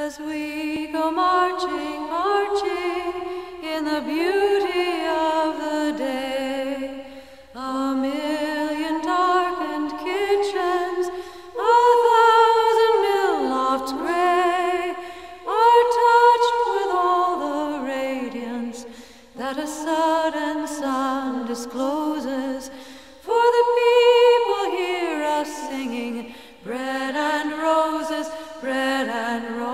As we go marching, marching in the beauty of the day, a million darkened kitchens, 1,000 mill lofts gray, are touched with all the radiance that a sudden sun discloses. For the people hear us singing, bread and roses, bread and roses.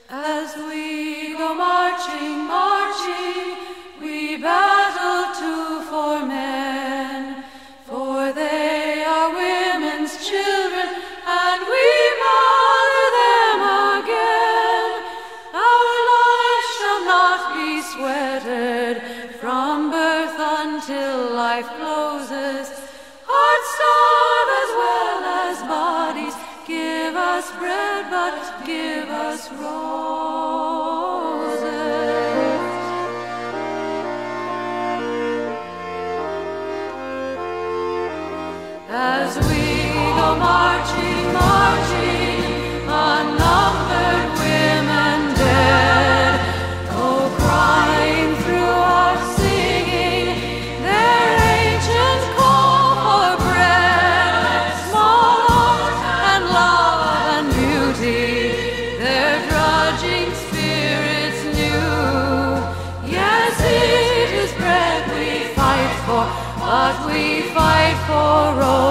As we go marching, marching, we battle too for men, for they are women's children, and we mother them again. Our life shall not be sweated from birth until life closes. Hearts starve as well as bodies. Give us bread, but give us roses. As we go marching, marching, unnumbered women dead go crying through our singing their ancient call for bread, small art and love and beauty, their drudging spirits new. Yes, it is bread we fight for, but we fight for roses.